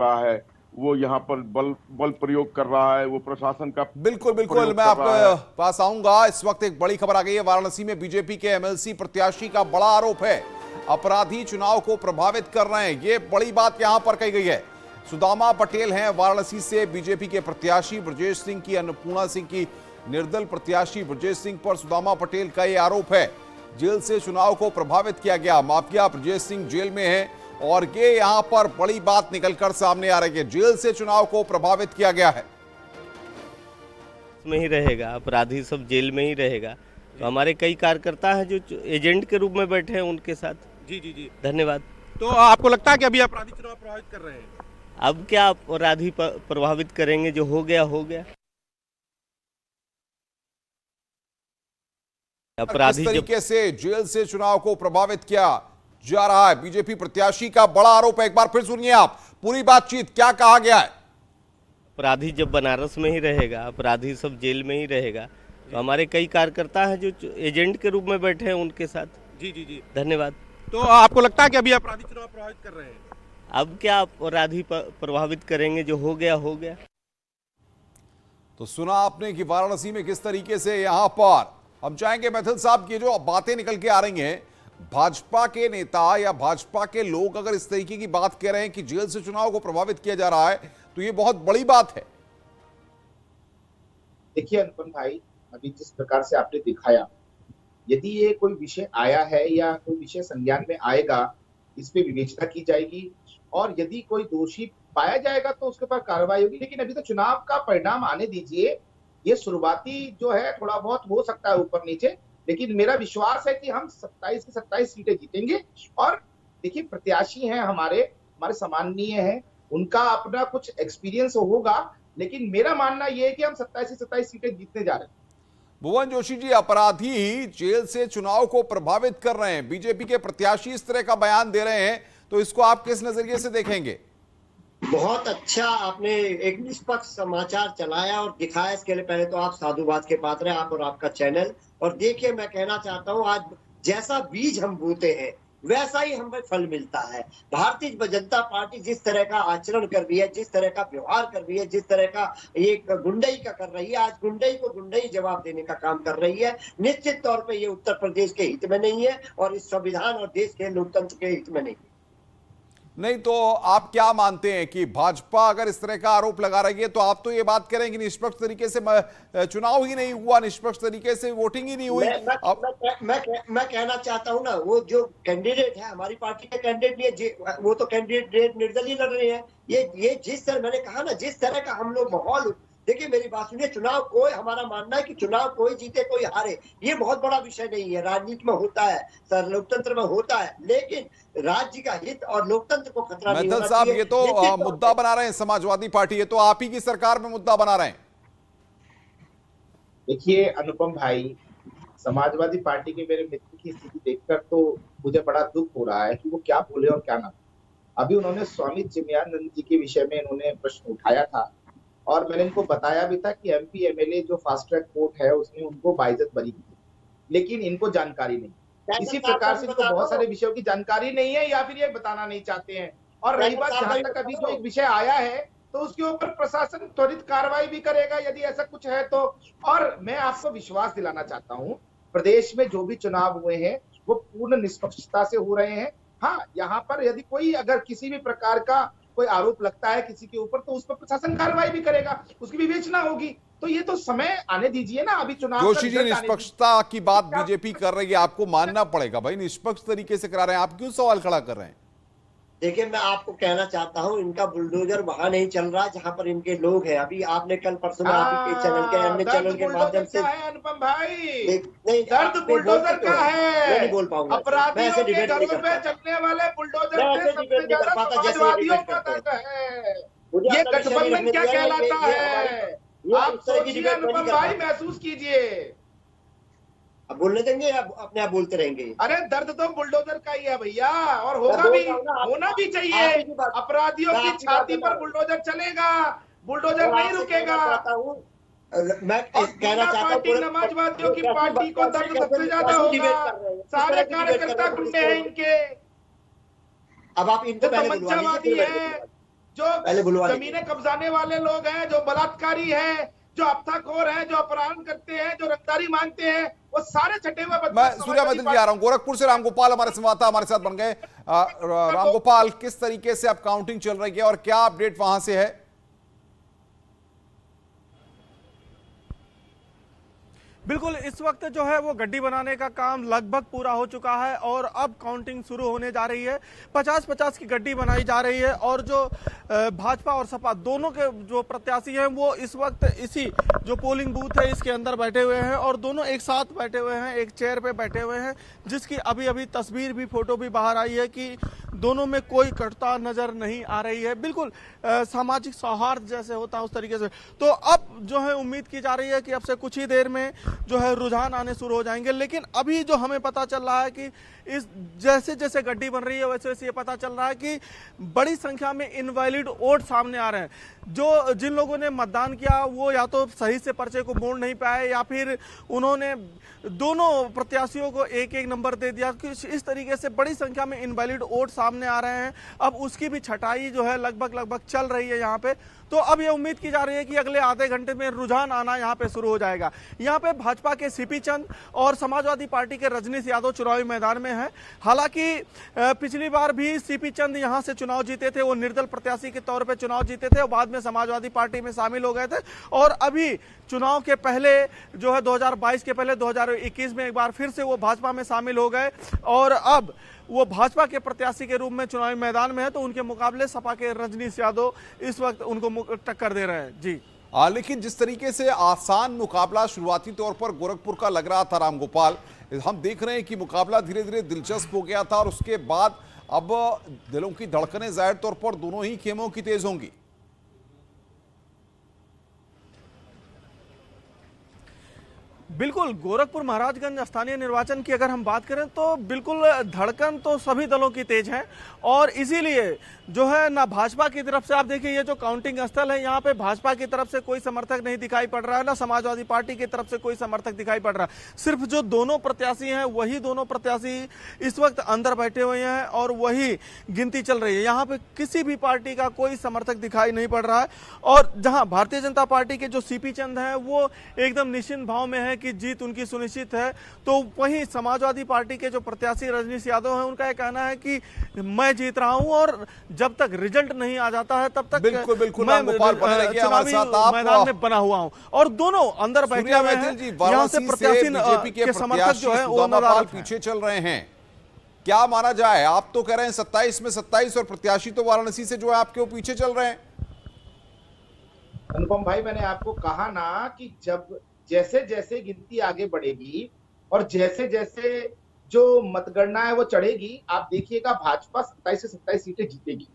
रहा है, वो यहाँ पर बल बल प्रयोग कर रहा है, वो प्रशासन का बिल्कुल बिल्कुल, प्रयोग मैं कर रहा है। आपके पास आऊंगा। इस वक्त एक बड़ी खबर आ गई है। वाराणसी में बीजेपी के एमएलसी प्रत्याशी का बड़ा आरोप है, अपराधी चुनाव को प्रभावित कर रहे हैं। ये बड़ी बात यहां पर कही गई है। सुदामा पटेल हैं वाराणसी से बीजेपी के प्रत्याशी। ब्रजेश सिंह की, अन्नपूर्णा सिंह की निर्दल प्रत्याशी ब्रजेश सिंह पर सुदामा पटेल का यह आरोप है, जेल से चुनाव को प्रभावित किया गया। माफिया ब्रजेश सिंह जेल में है और ये यहां पर बड़ी बात निकलकर सामने आ रही है, जेल से चुनाव को प्रभावित किया गया है। में ही रहेगा, अपराधी सब जेल में ही रहेगा। तो हमारे कई कार्यकर्ता हैं जो एजेंट के रूप में बैठे हैं उनके साथ। जी जी जी। धन्यवाद। तो आपको लगता है कि अभी अपराधी चुनाव प्रभावित कर रहे हैं? अब क्या अपराधी प्रभावित करेंगे, जो हो गया हो गया। अपराधी किस तरीके से जेल से चुनाव को प्रभावित किया जा रहा है, बीजेपी प्रत्याशी का बड़ा आरोप है। एक बार फिर सुनिए आप पूरी बातचीत, क्या कहा गया है। अपराधी जब बनारस में ही रहेगा, अपराधी सब जेल में ही रहेगा। तो हमारे कई कार्यकर्ता हैं जो एजेंट के रूप में बैठे हैं उनके साथ। जी जी जी। धन्यवाद। तो आपको लगता है कि अभी अपराधी चुनाव प्रभावित कर रहे हैं? अब क्या अपराधी प्रभावित करेंगे, जो हो गया हो गया। तो सुना आपने कि वाराणसी में किस तरीके से यहां पर हम चाहेंगे मैथिल साहब की जो बातें निकल के आ रही हैं, भाजपा के नेता या भाजपा के लोग अगर इस तरीके की बात कह रहे हैं कि जेल से चुनाव को प्रभावित किया जा रहा है, तो ये बहुत बड़ी बात है। देखिए अनुपम भाई, अभी जिस प्रकार से आपने दिखाया, यदि ये कोई विषय आया है या कोई विषय संज्ञान में आएगा, इस पे विवेचना की जाएगी और यदि कोई दोषी पाया जाएगा तो उसके ऊपर कार्रवाई होगी। लेकिन अभी तो चुनाव का परिणाम आने दीजिए। ये शुरुआती जो है थोड़ा बहुत हो सकता है ऊपर नीचे, लेकिन मेरा विश्वास है कि हम 27 की 27 सीटें जीतेंगे। और देखिए प्रत्याशी हैं हमारे सम्माननीय हैं, उनका अपना कुछ एक्सपीरियंस होगा, लेकिन मेरा मानना यह है कि हम 27 की 27 सीटें जीतने जा रहे हैं। भुवन जोशी जी, अपराधी जेल से चुनाव को प्रभावित कर रहे हैं, बीजेपी के प्रत्याशी इस तरह का बयान दे रहे हैं, तो इसको आप किस नजरिए से देखेंगे। बहुत अच्छा आपने एक निष्पक्ष समाचार चलाया और दिखाया। इसके लिए पहले तो आप साधुवाद के पात्र हैं, आप और आपका चैनल। और देखिए, मैं कहना चाहता हूं, आज जैसा बीज हम बोते हैं वैसा ही हमें फल मिलता है। भारतीय जनता पार्टी जिस तरह का आचरण कर रही है, जिस तरह का व्यवहार कर रही है, जिस तरह का एक गुंडई का कर रही है, आज गुंडई को गुंडई जवाब देने का काम कर रही है। निश्चित तौर पे ये उत्तर प्रदेश के हित में नहीं है और इस संविधान और देश के लोकतंत्र के हित में नहीं। तो आप क्या मानते हैं कि भाजपा अगर इस तरह का आरोप लगा रही है, तो आप तो ये बात करें कि निष्पक्ष तरीके से चुनाव ही नहीं हुआ, निष्पक्ष तरीके से वोटिंग ही नहीं हुई। मैं कहना चाहता हूं ना, वो जो कैंडिडेट है हमारी पार्टी के कैंडिडेट नहीं है, वो तो कैंडिडेट निर्दलीय लड़ रहे हैं। ये जिस तरह मैंने कहा ना, जिस तरह का हम लोग माहौल, देखिए मेरी बात सुनिए, चुनाव कोई, हमारा मानना है कि चुनाव कोई जीते कोई हारे, ये बहुत बड़ा विषय नहीं है। राजनीति में होता है, लोकतंत्र में होता है, लेकिन राज्य का हित और लोकतंत्र को खतरा नहीं होना साहब, चाहिए। ये तो मुद्दा बना रहे हैं समाजवादी पार्टी, ये तो आप ही की सरकार में मुद्दा बना रहे हैं। देखिए अनुपम भाई, समाजवादी पार्टी के मेरे मित्र की स्थिति देखकर तो मुझे बड़ा दुख हो रहा है कि वो क्या बोले और क्या ना। अभी उन्होंने स्वामी चिन्मयानंद जी के विषय में इन्होंने प्रश्न उठाया था और मैंने इनको बताया भी था कि एमपी एमएलए जो फास्ट ट्रैक कोर्ट है उसने उनको बाइज्जत बरी की, लेकिन इनको जानकारी नहीं। इसी प्रकार से इनको बहुत सारे विषयों की जानकारी नहीं है या फिर ये बताना नहीं चाहते हैं। और रही बात जहां तक अभी जो एक विषय आया है, तो उसके ऊपर प्रशासन त्वरित कार्रवाई भी करेगा यदि ऐसा कुछ है तो। और मैं आपको विश्वास दिलाना चाहता हूं, प्रदेश में जो भी चुनाव हुए हैं वो पूर्ण निष्पक्षता से हो रहे हैं। हाँ, यहाँ पर यदि कोई अगर किसी भी प्रकार का कोई आरोप लगता है किसी के ऊपर, तो उस पर प्रशासन कार्रवाई भी करेगा, उसकी विवेचना होगी। तो ये तो समय आने दीजिए ना, अभी चुनाव। जोशी जी, निष्पक्षता की बात बीजेपी कर रही है, आपको मानना पड़ेगा भाई, निष्पक्ष तरीके से करा रहे हैं, आप क्यों सवाल खड़ा कर रहे हैं। देखिए, मैं आपको कहना चाहता हूं, इनका बुलडोजर वहां नहीं चल रहा जहां पर इनके लोग हैं। अभी आपने कल परसों में आपके चैनल के अन्य चैनल के माध्यम से अनुपम भाई, नहीं, दर्द बुलडोजर का है, नहीं बोल पाऊंगा। अपराधियों के घरों पे चलने वाले बुलडोजर से सबसे ज्यादा समाजवादियों का दर्द है। ये गठबंधन क्या कहलाता है, आप सोचिए अनुपम भाई, महसूस कीजिए। अब बोलने देंगे, अब अपने आप बोलते रहेंगे। अरे दर्द तो बुलडोजर का ही है भैया, और होगा भी, होना भी चाहिए। अपराधियों की छाती पर बुलडोजर चलेगा, बुलडोजर नहीं रुकेगा। मैं कहना चाहता हूँ, समाजवादियों की पार्टी को दर्द सबसे ज्यादा होगा, सारे कार्यकर्ता गुंडे हैं इनके। अब आप इनको तमंचावादी है पहले जो बुलवा जमीनें कब्जाने वाले लोग हैं, जो बलात्कारी हैं, जो हफ्ताखोर हैं, जो अपहरण करते हैं, जो रंगदारी मांगते हैं, वो सारे छटे हुए मैं बदमाश सूर्या समाजवादी मैथिल जी आ रहा हूं। गोरखपुर से रामगोपाल हमारे संवाददाता हमारे साथ बन गए। रामगोपाल, किस तरीके से अब काउंटिंग चल रही है और क्या अपडेट वहां से है? बिल्कुल, इस वक्त जो है वो गड्डी बनाने का काम लगभग पूरा हो चुका है और अब काउंटिंग शुरू होने जा रही है। 50-50 की गड्डी बनाई जा रही है और जो भाजपा और सपा दोनों के जो प्रत्याशी हैं वो इस वक्त इसी जो पोलिंग बूथ है इसके अंदर बैठे हुए हैं और दोनों एक साथ बैठे हुए हैं, एक चेयर पे बैठे हुए हैं, जिसकी अभी अभी तस्वीर भी, फोटो भी बाहर आई है कि दोनों में कोई कटुता नजर नहीं आ रही है। बिल्कुल सामाजिक सौहार्द जैसे होता है उस तरीके से। तो अब जो है उम्मीद की जा रही है कि अब से कुछ ही देर में जो है रुझान आने शुरू हो जाएंगे, लेकिन अभी जो हमें पता चल रहा है कि इस जैसे जैसे गड्डी बन रही है वैसे वैसे ये पता चल रहा है कि बड़ी संख्या में इनवैलिड वोट सामने आ रहे हैं। जो जिन लोगों ने मतदान किया वो या तो सही से पर्चे को मोड़ नहीं पाए या फिर उन्होंने दोनों प्रत्याशियों को एक एक नंबर दे दिया। इस तरीके से बड़ी संख्या में इनवैलिड वोट सामने आ रहे हैं। अब उसकी भी छटाई जो है लगभग चल रही है यहाँ पे। तो अब ये उम्मीद की जा रही है कि अगले आधे घंटे में रुझान आना यहाँ पे शुरू हो जाएगा। यहाँ पे भाजपा के सीपी चंद और समाजवादी पार्टी के रजनीश यादव चुनावी मैदान में हैं। हालांकि पिछली बार भी सीपी चंद यहाँ से चुनाव जीते थे, वो निर्दल प्रत्याशी के तौर पे चुनाव जीते थे और बाद में समाजवादी पार्टी में शामिल हो गए थे और अभी चुनाव के पहले जो है 2022 के पहले 2021 में एक बार फिर से वो भाजपा में शामिल हो गए और अब वो भाजपा के प्रत्याशी के रूप में चुनावी मैदान में है। तो उनके मुकाबले सपा के रजनीश यादव इस वक्त उनको टक्कर दे रहे हैं। जी लेकिन जिस तरीके से आसान मुकाबला शुरुआती तौर पर गोरखपुर का लग रहा था रामगोपाल, हम देख रहे हैं कि मुकाबला धीरे धीरे दिलचस्प हो गया था और उसके बाद अब दिलों की धड़कनें जाहिर तौर पर दोनों ही खेमों की तेज होंगी। बिल्कुल, गोरखपुर महाराजगंज स्थानीय निर्वाचन की अगर हम बात करें तो बिल्कुल धड़कन तो सभी दलों की तेज है और इसीलिए जो है ना भाजपा की तरफ से आप देखिए ये जो काउंटिंग स्थल है यहाँ पे भाजपा की तरफ से कोई समर्थक नहीं दिखाई पड़ रहा है, ना समाजवादी पार्टी की तरफ से कोई समर्थक दिखाई पड़ रहा है। सिर्फ जो दोनों प्रत्याशी हैं वही दोनों प्रत्याशी इस वक्त अंदर बैठे हुए हैं और वही गिनती चल रही है। यहाँ पे किसी भी पार्टी का कोई समर्थक दिखाई नहीं पड़ रहा है और जहाँ भारतीय जनता पार्टी के जो सीपी चंद हैं वो एकदम निश्चिंत भाव में है कि जीत उनकी सुनिश्चित है। तो वहीं समाजवादी पार्टी के जो प्रत्याशी रजनीश यादव हैं उनका यह कहना है कि मैं जीत रहा हूं और जब तक रिजल्ट नहीं आ जाता है तब तक बिल्कुल बिल्कुल मैं चुनावी मैदान में बना हुआ हूं और दोनों अंदर बैठे हुए हैं। यहाँ से प्रत्याशी के समर्थक जो है वो नदारद पीछे चल रहे हैं। क्या माना जाए? आप तो कह रहे हैं 27 में 27 और प्रत्याशी तो वाराणसी से जो है आपके पीछे चल रहे हैं। अनुपम भाई, मैंने आपको कहा ना कि जब जैसे जैसे गिनती आगे बढ़ेगी और जैसे जैसे जो मतगणना है वो चढ़ेगी, आप देखिएगा भाजपा 27 से 27 सीटें जीतेगी।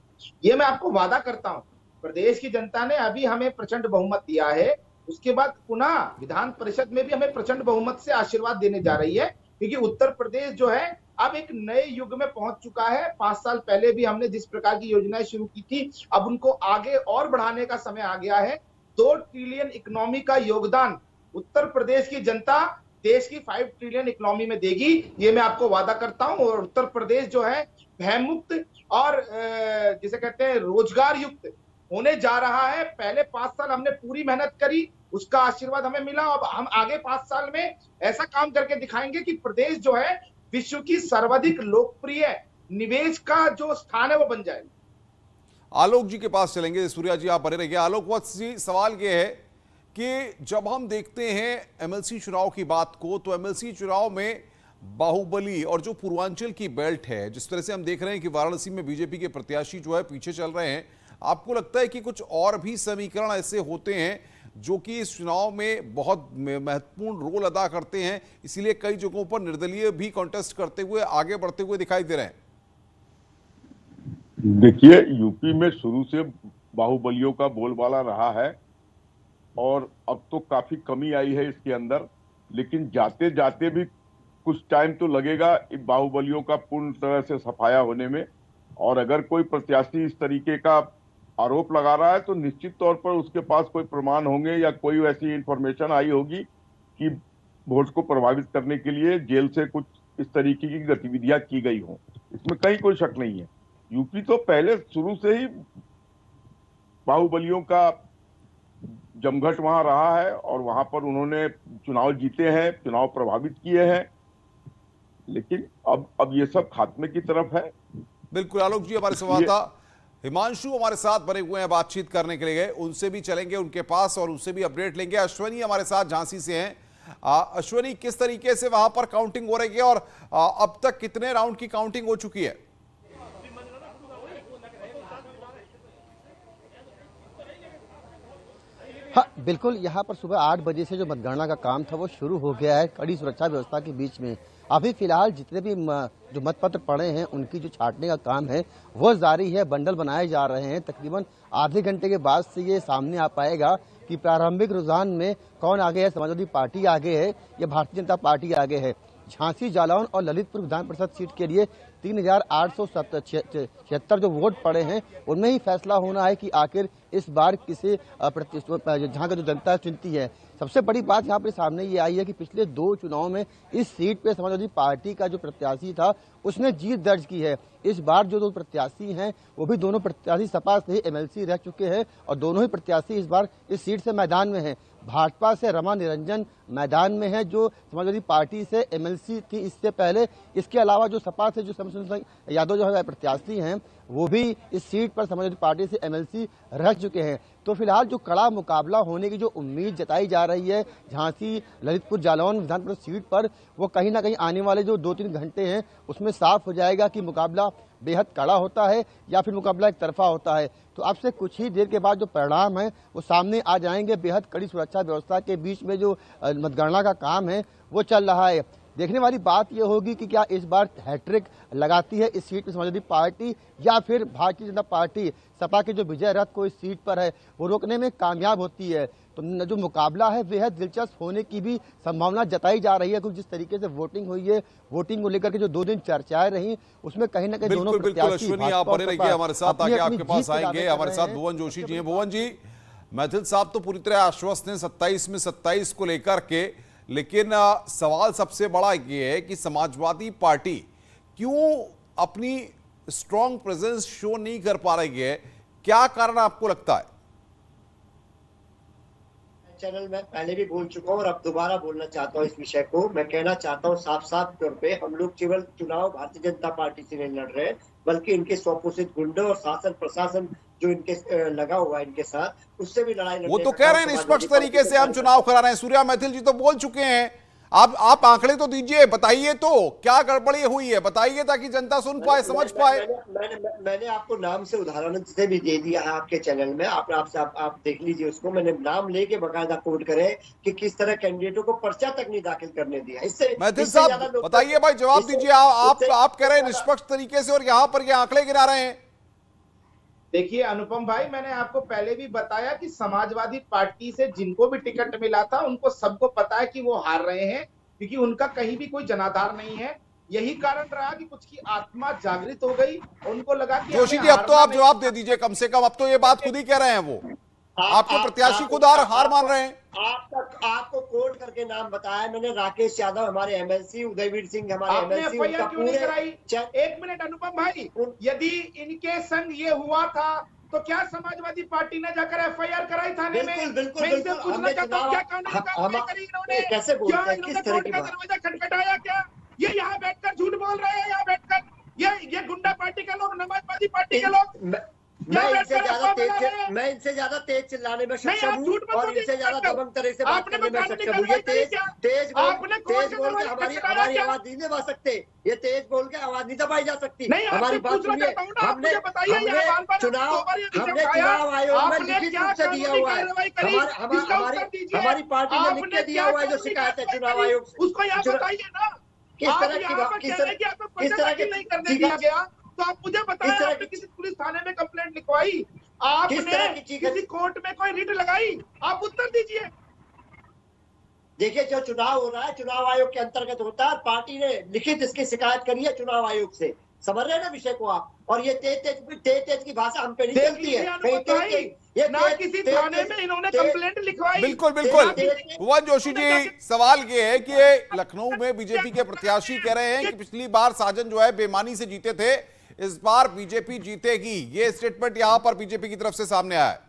ये मैं आपको वादा करता हूं। प्रदेश की जनता ने अभी हमें प्रचंड बहुमत दिया है, उसके बाद पुनः विधान परिषद में भी हमें प्रचंड बहुमत से आशीर्वाद देने जा रही है, क्योंकि उत्तर प्रदेश जो है अब एक नए युग में पहुंच चुका है। 5 साल पहले भी हमने जिस प्रकार की योजनाएं शुरू की थी, अब उनको आगे और बढ़ाने का समय आ गया है। 2 ट्रिलियन इकोनॉमी का योगदान उत्तर प्रदेश की जनता देश की 5 ट्रिलियन इकोनॉमी में देगी, ये मैं आपको वादा करता हूं। और उत्तर प्रदेश जो है भयमुक्त और जिसे कहते हैं रोजगार युक्त होने जा रहा है। पहले 5 साल हमने पूरी मेहनत करी, उसका आशीर्वाद हमें मिला। अब हम आगे 5 साल में ऐसा काम करके दिखाएंगे कि प्रदेश जो है विश्व की सर्वाधिक लोकप्रिय निवेश का जो स्थान है वो बन जाए। आलोक जी के पास चलेंगे। सूर्या जी आप बने रहिए। आलोक, बहुत सी सवाल ये है कि जब हम देखते हैं एमएलसी चुनाव की बात को, तो एमएलसी चुनाव में बाहुबली और जो पूर्वांचल की बेल्ट है, जिस तरह से हम देख रहे हैं कि वाराणसी में बीजेपी के प्रत्याशी जो है पीछे चल रहे हैं, आपको लगता है कि कुछ और भी समीकरण ऐसे होते हैं जो कि इस चुनाव में बहुत महत्वपूर्ण रोल अदा करते हैं, इसीलिए कई जगहों पर निर्दलीय भी कॉन्टेस्ट करते हुए आगे बढ़ते हुए दिखाई दे रहे हैं? देखिए, यूपी में शुरू से बाहुबलियों का बोलबाला रहा है और अब तो काफी कमी आई है इसके अंदर, लेकिन जाते जाते भी कुछ टाइम तो लगेगा इन बाहुबलियों का पूर्ण तरह से सफाया होने में। और अगर कोई प्रत्याशी इस तरीके का आरोप लगा रहा है तो निश्चित तौर पर उसके पास कोई प्रमाण होंगे या कोई ऐसी इंफॉर्मेशन आई होगी कि वोट को प्रभावित करने के लिए जेल से कुछ इस तरीके की गतिविधियां की गई हों। इसमें कहीं कोई शक नहीं है। यूपी तो पहले शुरू से ही बाहुबलियों का जमघट वहां रहा है और वहां पर उन्होंने चुनाव जीते हैं, चुनाव प्रभावित किए हैं, लेकिन अब ये सब खात्मे की तरफ है। बिल्कुल आलोक जी, हमारे संवाददाता हिमांशु हमारे साथ बने हुए हैं बातचीत करने के लिए, उनसे भी चलेंगे उनके पास और उनसे भी अपडेट लेंगे। अश्वनी हमारे साथ झांसी से हैं। अश्वनी, किस तरीके से वहां पर काउंटिंग हो रही है और अब तक कितने राउंड की काउंटिंग हो चुकी है? हाँ बिल्कुल, यहाँ पर सुबह 8 बजे से जो मतगणना का काम था वो शुरू हो गया है कड़ी सुरक्षा व्यवस्था के बीच में। अभी फिलहाल जितने भी जो मतपत्र पड़े हैं उनकी जो छांटने का काम है वो जारी है, बंडल बनाए जा रहे हैं। तकरीबन आधे घंटे के बाद से ये सामने आ पाएगा कि प्रारंभिक रुझान में कौन आगे है, समाजवादी पार्टी आगे है या भारतीय जनता पार्टी आगे है। झांसी, जालौन और ललितपुर विधान परिषद सीट के लिए 3876 जो वोट पड़े हैं उनमें ही फैसला होना है कि आखिर इस बार किसे जहां का जो जनता चुनती है। सबसे बड़ी बात यहाँ पर सामने ये आई है कि पिछले 2 चुनाव में इस सीट पे समाजवादी पार्टी का जो प्रत्याशी था उसने जीत दर्ज की है। इस बार जो 2 प्रत्याशी हैं वो भी दोनों प्रत्याशी सपा से एमएलसी रह चुके हैं और दोनों ही प्रत्याशी इस बार इस सीट से मैदान में हैं। भाजपा से रमा निरंजन मैदान में है जो समाजवादी पार्टी से एमएलसी थी इससे पहले। इसके अलावा जो सपा से जो शमशेर यादव जो है प्रत्याशी हैं वो भी इस सीट पर समाजवादी पार्टी से एमएलसी रह चुके हैं। तो फिलहाल जो कड़ा मुकाबला होने की जो उम्मीद जताई जा रही है झांसी, ललितपुर, जालौन विधान परिषद सीट पर, वो कहीं ना कहीं आने वाले जो 2-3 घंटे हैं उसमें साफ हो जाएगा कि मुकाबला बेहद कड़ा होता है या फिर मुकाबला एक तरफा होता है। तो अब से कुछ ही देर के बाद जो परिणाम है वो सामने आ जाएंगे। बेहद कड़ी सुरक्षा व्यवस्था के बीच में जो मतगणना का काम है वो चल रहा है। देखने वाली बात यह होगी कि क्या इस बार हैट्रिक लगाती है इस सीट पर समाजवादी पार्टी या फिर भारतीय जनता पार्टी सपा के जो विजय रथ को इस सीट पर है वो रोकने में कामयाब होती है। तो जो मुकाबला है बेहद दिलचस्प होने की भी संभावना जताई जा रही है, क्योंकि जिस तरीके से वोटिंग हुई है, वोटिंग को लेकर के जो 2 दिन चर्चाएं रही उसमें कहीं ना कहीं दोनों प्रत्याशी अश्विनी आप बने रहिए हमारे साथ, आगे आपके पास आएंगे। हमारे साथ भुवन जोशी जी हैं। भुवन जी, मैथिल साहब तो पूरी तरह आश्वस्त हैं 27 में 27 को लेकर के, लेकिन सवाल सबसे बड़ा ये है कि समाजवादी पार्टी क्यों अपनी स्ट्रॉन्ग प्रेजेंस शो नहीं कर पा रही है? क्या कारण आपको लगता है? चैनल में पहले भी बोल चुका हूँ और अब दोबारा बोलना चाहता हूँ इस विषय को। मैं कहना चाहता हूँ साफ साफ तौर पे हम लोग केवल चुनाव भारतीय जनता पार्टी से नहीं लड़ रहे, बल्कि इनके स्वपोषित गुंडे और शासन प्रशासन जो इनके लगा हुआ है इनके साथ, उससे भी लड़ाई। वो तो कह रहे हैं निष्पक्ष तरीके से हम चुनाव करा रहे हैं। सूर्या मैथिल जी तो बोल चुके हैं। आप आंकड़े तो दीजिए, बताइए तो क्या गड़बड़ी हुई है, बताइए ताकि जनता सुन पाए, समझ पाए। मैंने आपको नाम से उदाहरण से भी दे दिया है आपके चैनल में, आप देख लीजिए उसको। मैंने नाम लेके बकायदा कोट करे कि किस तरह कैंडिडेटों को पर्चा तक नहीं दाखिल करने दिया। इससे मैथिल साहब बताइए भाई, जवाब दीजिए। आप कह रहे हैं निष्पक्ष तरीके से और यहाँ पर ये आंकड़े गिरा रहे हैं। देखिए अनुपम भाई, मैंने आपको पहले भी बताया कि समाजवादी पार्टी से जिनको भी टिकट मिला था उनको सबको पता है कि वो हार रहे हैं, क्योंकि उनका कहीं भी कोई जनाधार नहीं है। यही कारण रहा कि कुछ की आत्मा जागृत हो गई, उनको लगा कि जोशी जी अब तो आप जवाब दे दीजिए कम से कम। अब तो ये बात खुद ही कह रहे हैं, वो आपके प्रत्याशी खुद हार मान रहे हैं। आपको कोट करके नाम बताया मैंने, राकेश यादव हमारे एमएलसी, उदयवीर सिंह हमारे एमएलसी। एक मिनट अनुपम भाई, यदि इनके संग ये हुआ था तो क्या समाजवादी पार्टी ने जाकर एफआईआर कराई थाने में? बिल्कुल पूछना चाहता हूँ क्या कानूनी कार्रवाई करी इन्होंने? कैसे बोलते हैं, किस तरह की दरवाजा खटखटाया? क्या ये यहाँ बैठकर झूठ बोल रहे हैं? यहाँ बैठकर ये गुंडा पार्टी के लोग, समाजवादी पार्टी के लोग, मैं इनसे ज्यादा तेज चिल्लाने में सक्षम हूँ और इनसे ज्यादा दबंग तरह से बात करने में सक्षम हूँ। ये तेज बोल के हमारी आवाज नहीं दबा सकते, ये तेज बोल के आवाज नहीं दबाई जा सकती। हमारी बात सुनिए। हमने चुनाव आयोग में लिखित रूप से दिया हुआ है, हमारी पार्टी ने लिख के दिया हुआ है जो शिकायत है चुनाव आयोग से। उसको यहाँ बताइए ना, किस तरह की नहीं करने दिया गया। तो आप मुझे बताएं, आपने किसी पुलिस थाने में कंप्लेंट लिखवाई? आपने किसी कोर्ट में कोई रिट लगाई? आप उत्तर दीजिए। देखिए, जो चुनाव हो रहा है चुनाव आयोग के अंतर्गत होता है। पार्टी ने लिखित इसकी शिकायत करी है चुनाव आयोग से। समझ रहे हैं ना विषय को आप? और ये तेज की भाषा हम पे नहीं चलती है। ये ना किसी थाने में इन्होंने कंप्लेंट लिखवाई। बिल्कुल भुवन जोशी जी, सवाल ये है कि लखनऊ में बीजेपी के प्रत्याशी कह रहे हैं कि पिछली बार साजन जो है बेईमानी से जीते थे, इस बार बीजेपी जीतेगी। ये स्टेटमेंट यहां पर बीजेपी की तरफ से सामने आया है।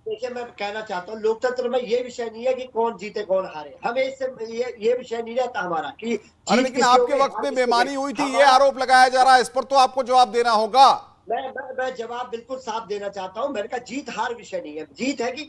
देखिए मैं कहना चाहता हूँ, लोकतंत्र में ये विषय नहीं है कि कौन जीते कौन हारे, हमें इससे ये विषय नहीं रहता हमारा कि अरे लेकिन आपके वक्त में बेईमानी हुई थी, ये आरोप लगाया जा रहा है, इस पर तो आपको जवाब देना होगा। मैं जवाब बिल्कुल साफ देना चाहता हूं। मैंने कहा जीत हार विषय नहीं है, जीत है कि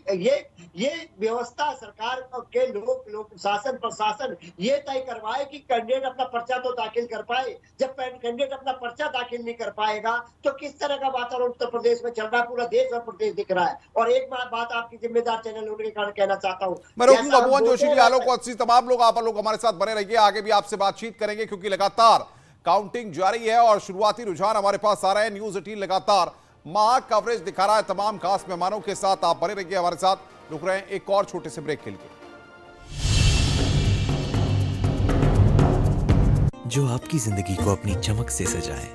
ये व्यवस्था सरकार के लोक शासन प्रशासन ये तय करवाए कि कैंडिडेट अपना पर्चा तो दाखिल कर पाए। जब कैंडिडेट अपना पर्चा दाखिल नहीं कर पाएगा तो किस तरह का वातावरण उत्तर प्रदेश में चल रहा है, पूरा देश और प्रदेश दिख रहा है। और एक बात आपकी जिम्मेदार चैनल होने के कारण कहना चाहता हूँ, मैं रोकूंगा भुवन जोशी जी, आलोक अस्सी, तमाम लोग, आप लोग हमारे साथ बने रहिए, आगे भी आपसे बातचीत करेंगे क्योंकि लगातार काउंटिंग जारी है और शुरुआती रुझान हमारे पास आ रहे हैं। न्यूज़ 18 लगातार महा कवरेज दिखा रहा है तमाम खास मेहमानों के साथ। आप बने रहिए हमारे साथ, रुक रहे हैं एक और छोटे से ब्रेक के लिए। जो आपकी जिंदगी को अपनी चमक से सजाए,